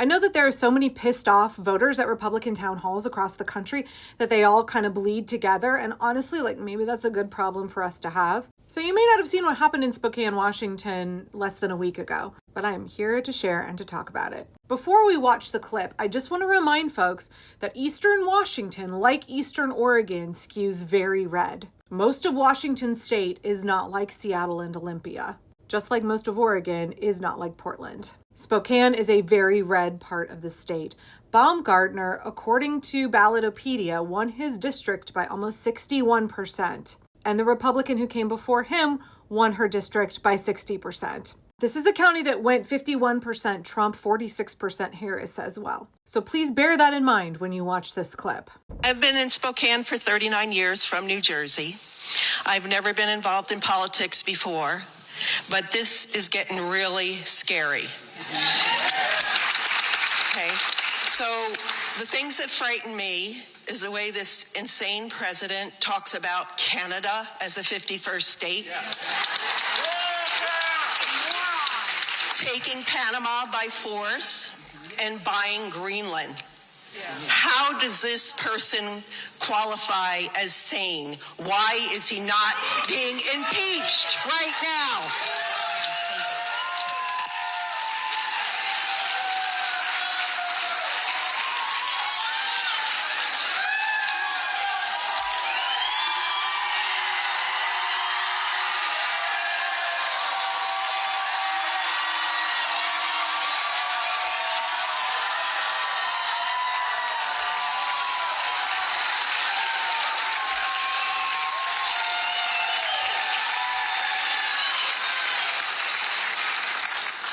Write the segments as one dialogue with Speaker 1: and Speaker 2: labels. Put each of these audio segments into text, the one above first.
Speaker 1: I know that there are so many pissed off voters at Republican town halls across the country that they all kind of bleed together. And honestly, like maybe that's a good problem for us to have. So you may not have seen what happened in Spokane, Washington less than a week ago, but I am here to share and to talk about it. Before we watch the clip, I just want to remind folks that Eastern Washington, like Eastern Oregon, skews very red. Most of Washington state is not like Seattle and Olympia, just like most of Oregon is not like Portland. Spokane is a very red part of the state. Baumgartner, according to Ballotopedia, won his district by almost 61%. And the Republican who came before him won her district by 60%. This is a county that went 51% Trump, 46% Harris as well. So please bear that in mind when you watch this clip.
Speaker 2: I've been in Spokane for 39 years from New Jersey. I've never been involved in politics before, but this is getting really scary. Okay, so the things that frighten me is the way this insane president talks about Canada as a 51st state. Yeah. Taking Panama by force and buying Greenland. Yeah. How does this person qualify as sane? Why is he not being impeached right now?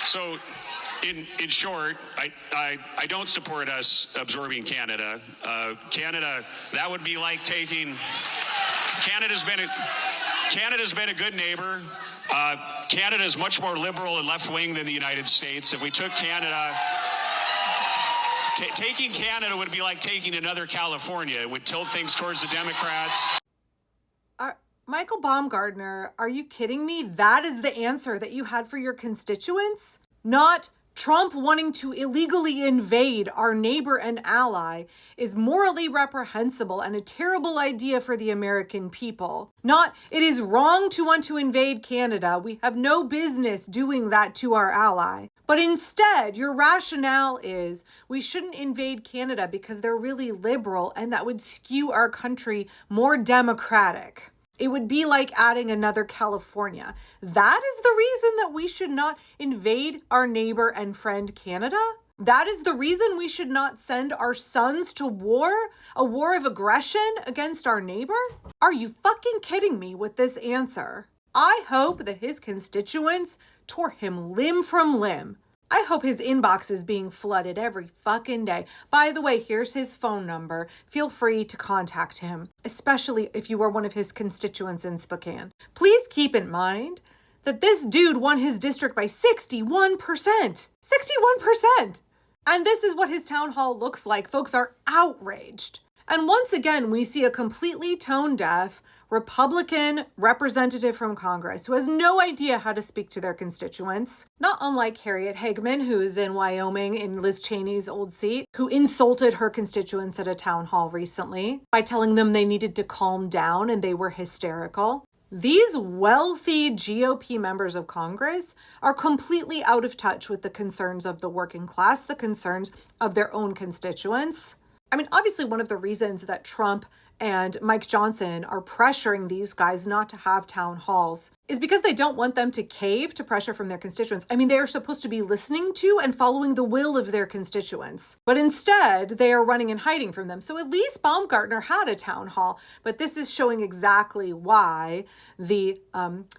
Speaker 3: So, in short, I don't support us absorbing Canada. Canada, that would be like taking. Canada's been a good neighbor. Canada is much more liberal and left wing than the United States. If we took Canada, taking Canada would be like taking another California. It would tilt things towards the Democrats.
Speaker 1: Michael Baumgartner, are you kidding me? That is the answer that you had for your constituents? Not Trump wanting to illegally invade our neighbor and ally is morally reprehensible and a terrible idea for the American people. Not, it is wrong to want to invade Canada. We have no business doing that to our ally. But instead, your rationale is we shouldn't invade Canada because they're really liberal and that would skew our country more democratic. It would be like adding another California. That is the reason that we should not invade our neighbor and friend Canada? That is the reason we should not send our sons to war? A war of aggression against our neighbor? Are you fucking kidding me with this answer? I hope that his constituents tore him limb from limb. I hope his inbox is being flooded every fucking day. By the way, here's his phone number. Feel free to contact him, especially if you are one of his constituents in Spokane. Please keep in mind that this dude won his district by 61%. 61%! And this is what his town hall looks like. Folks are outraged. And once again, we see a completely tone-deaf Republican representative from Congress who has no idea how to speak to their constituents. Not unlike Harriet Hagman, who is in Wyoming in Liz Cheney's old seat, who insulted her constituents at a town hall recently by telling them they needed to calm down and they were hysterical. These wealthy GOP members of Congress are completely out of touch with the concerns of the working class, the concerns of their own constituents. I mean, obviously, one of the reasons that Trump and Mike Johnson are pressuring these guys not to have town halls is because they don't want them to cave to pressure from their constituents. I mean, they are supposed to be listening to and following the will of their constituents. But instead, they are running and hiding from them. So at least Baumgartner had a town hall. But this is showing exactly why the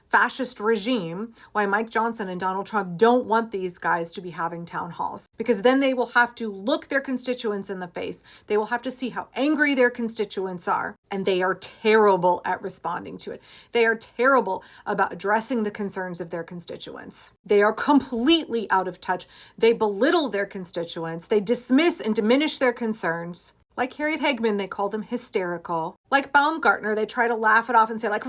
Speaker 1: fascist regime, why Mike Johnson and Donald Trump don't want these guys to be having town halls. Because then they will have to look their constituents in the face. They will have to see how angry their constituents are. And they are terrible at responding to it. They are terrible about addressing the concerns of their constituents. They are completely out of touch. They belittle their constituents. They dismiss and diminish their concerns. Like Harriet Hagman, they call them hysterical. Like Baumgartner, they try to laugh it off and say like,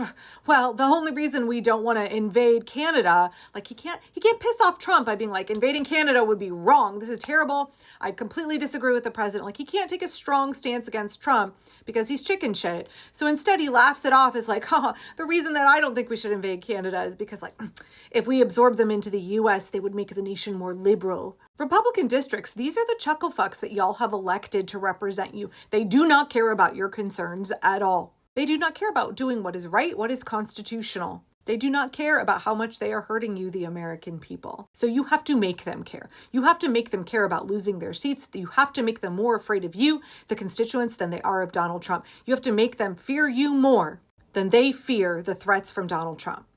Speaker 1: well, the only reason we don't want to invade Canada, like he can't piss off Trump by being like, invading Canada would be wrong. This is terrible. I completely disagree with the president. Like he can't take a strong stance against Trump because he's chicken shit. So instead he laughs it off as like, the reason that I don't think we should invade Canada is because like, if we absorb them into the US, they would make the nation more liberal. Republican districts, these are the chuckle fucks that y'all have elected to represent you. They do not care about your concerns at all. They do not care about doing what is right, what is constitutional. They do not care about how much they are hurting you, the American people. So you have to make them care. You have to make them care about losing their seats. You have to make them more afraid of you, the constituents, than they are of Donald Trump. You have to make them fear you more than they fear the threats from Donald Trump.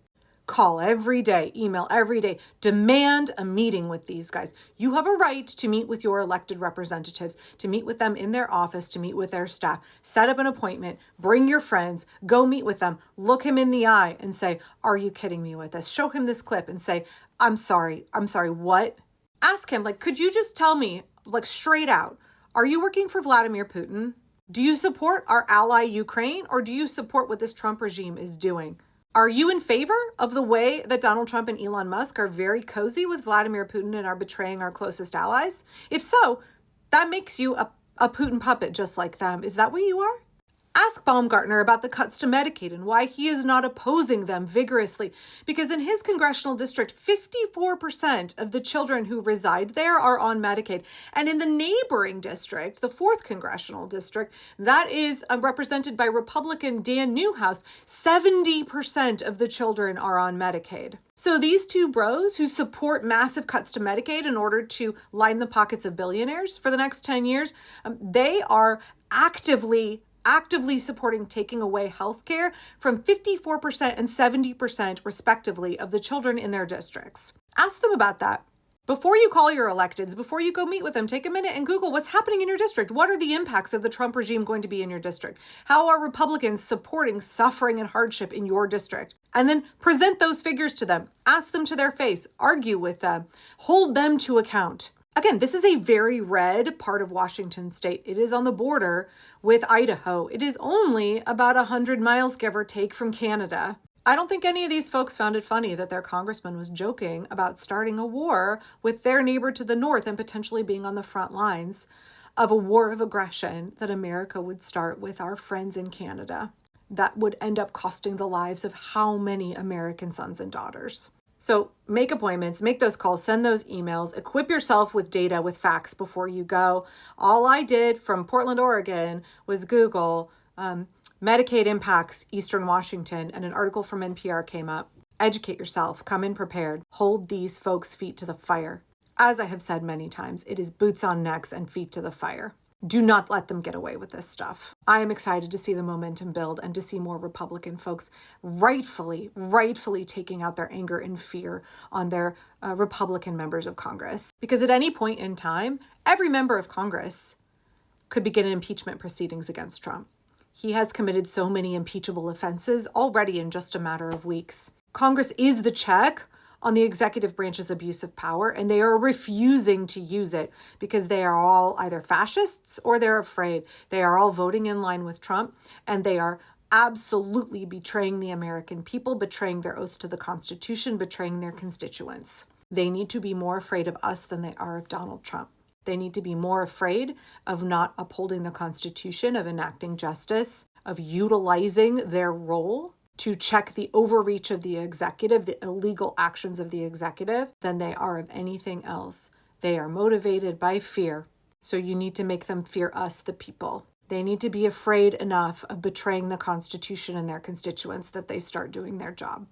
Speaker 1: Call every day, email every day, demand a meeting with these guys. You have a right to meet with your elected representatives, to meet with them in their office, to meet with their staff. Set up an appointment, bring your friends, go meet with them, look him in the eye and say, are you kidding me with this? Show him this clip and say, I'm sorry, what? Ask him, like, could you just tell me, like straight out, are you working for Vladimir Putin? Do you support our ally Ukraine, or do you support what this Trump regime is doing? Are you in favor of the way that Donald Trump and Elon Musk are very cozy with Vladimir Putin and are betraying our closest allies? If so, that makes you a Putin puppet just like them. Is that what you are? Ask Baumgartner about the cuts to Medicaid and why he is not opposing them vigorously. Because in his congressional district, 54% of the children who reside there are on Medicaid. And in the neighboring district, the 4th congressional district, that is represented by Republican Dan Newhouse, 70% of the children are on Medicaid. So these two bros who support massive cuts to Medicaid in order to line the pockets of billionaires for the next 10 years, they are actively supporting taking away healthcare from 54% and 70% respectively of the children in their districts. Ask them about that. Before you call your electeds, before you go meet with them, take a minute and Google what's happening in your district. What are the impacts of the Trump regime going to be in your district? How are Republicans supporting suffering and hardship in your district? And then present those figures to them. Ask them to their face. Argue with them. Hold them to account. Again, this is a very red part of Washington state. It is on the border with Idaho. It is only about 100 miles, give or take, from Canada. I don't think any of these folks found it funny that their congressman was joking about starting a war with their neighbor to the north and potentially being on the front lines of a war of aggression that America would start with our friends in Canada. That would end up costing the lives of how many American sons and daughters? So make appointments, make those calls, send those emails, equip yourself with data, with facts before you go. All I did from Portland, Oregon was Google Medicaid impacts Eastern Washington, and an article from NPR came up. Educate yourself, come in prepared, hold these folks' feet to the fire. As I have said many times, it is boots on necks and feet to the fire. Do not let them get away with this stuff. I am excited to see the momentum build and to see more Republican folks rightfully taking out their anger and fear on their Republican members of Congress. Because at any point in time, every member of Congress could begin impeachment proceedings against Trump. He has committed so many impeachable offenses already in just a matter of weeks. Congress is the check on the executive branch's abuse of power, and they are refusing to use it because they are all either fascists or they're afraid. They are all voting in line with Trump, and they are absolutely betraying the American people, betraying their oath to the Constitution, betraying their constituents. They need to be more afraid of us than they are of Donald Trump. They need to be more afraid of not upholding the Constitution, of enacting justice, of utilizing their role to check the overreach of the executive, the illegal actions of the executive, than they are of anything else. They are motivated by fear. So you need to make them fear us, the people. They need to be afraid enough of betraying the Constitution and their constituents that they start doing their job.